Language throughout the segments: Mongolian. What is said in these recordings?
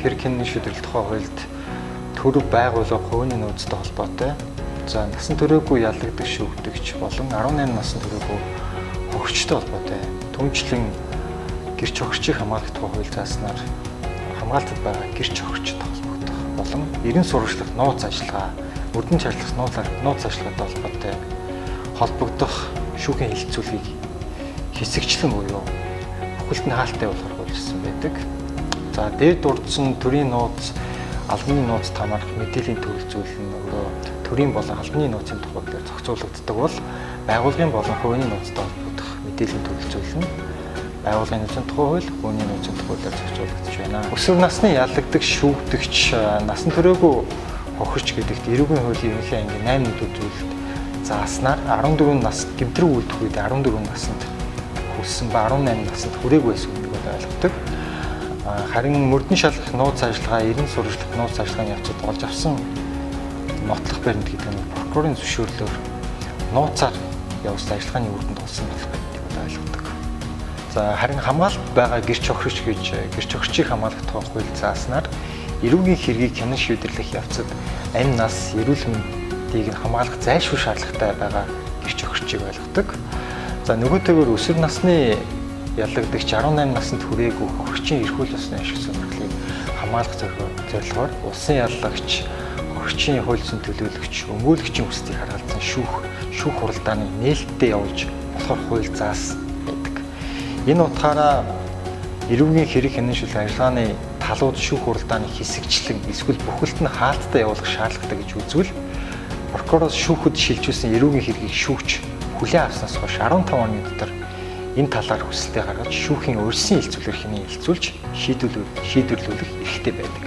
хэрэг хянаны шийдвэрлэх тухай хуульд төрөв байгууллага хувийн нөөцтэй холбоотой. За насан туршаагүй ялагддаг шүүгдэгч болон 18 насны төрөөгүй хохирчтой холбоотой түнчлэн гэрч хохирчийг хамгаалах тухай хууль зааснаар хамгаалтад байгаа гэрч хохирчтой холбогдох болон эрен сурвалжлах нууц ажиллагаа, мөрдөн чарлах нууц ажиллагаатай холбогдох шүүхийн хэлэлцүүлгийг хэсэгчлэн буюу бүхэлд нь хаалттай болохоор хуульчилсан байдаг. За дээд дурдсан төрийн нууц, албаны нууц хамаарах мэдээллийн төрөлцөөл нь өөрөө төрийн болон албаны нууцын тухай дээр зохицуулагддаг бол байгууллагын болон хувийн нууцтай холбогдох мэдээллийн төрөлцөөл нь байгууллагын нууцын тухай хууль, хувийн нууцын тухай дээр зохицуулагдж байна. Өсвөр насны ялагддаг шүүгдэгч насан туршаагүй хохирч гэдэгт эрүүгийн хуулийн ерөнхий ангийн 8 зүйлд зааснаар 14 наст гэмтрэг үйлдэх үед 14 наснд хүрсэн ба 18 наснд хүрээгүй байсан гэдгийг ойлгодог. Харин мөрдөн шалгах нууц ажиллагаа, эрен сурвалжлах нууц ажиллагааны явцад олж авсан нотлох баримт гэдэг нь прокурорын зөвшөөрлөөр нууцаар явуулсан ажиллагааны үр дүнд олсон нотлох баримтыг ойлгодог. За харин хамгаалалт байгаа гэрч хохирч гэж гэрч хохирчийг хамгаалах тухай хууль зааснаар эрүүгийн хэргийг хянан шийдвэрлэх явцад амь нас, эрүүл мэндийг нь хамгаалах зайлшгүй шаардлагатай байгаа гэрч хохирчийг ойлгодог. За нөгөөтэйгээр өсвөр насны ялагдагч 18 наснд хүрээгүй хохирчийн эрх үйл ёсны ашиг сонирхлыг хамгаалах зорилгоор улсын яллагч, хохирчийн хууль зүйн төлөөлөгч, өмгөөлөгчийн хүслийг харгалзан шүүх хуралдааны нээлттэй явуулж болохоор хууль заасан байдаг. Энэ утгаараа эрүүгийн хэрэг хянан шийдвэрлэх ажиллагааны талууд шүүх хуралдааны хэсэгчлэн эсвэл бүхэлд нь хаалттай явуулах шаардлагатай гэж үзвэл прокуророос шүүхэд шилжүүлсэн эрүүгийн хэргийг шүүгч хүлээн авснаас хойш 15 оны дотор энэ талаар хүсэлтээ гаргаж шүүхийн өрсөн хэлцүүлгээр хянан хэлцүүлж шийдвэрлүүлэх эрхтэй байдаг.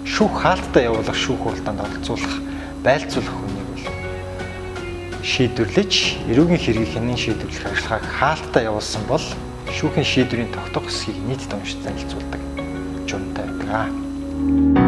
Шүүх хаалттай явуулах шүүх хуралдаанд оролцуулах, байлцуулах хүнийг бол шийдвэрлэж эрүүгийн хэргийг хянан шийдвэрлэх ажиллагааг хаалттай явуулсан бол шүүхийн шийдвэрийн тогтох хэсгийг нийтэд уншиж танилцуулдаг журмтай байдаг.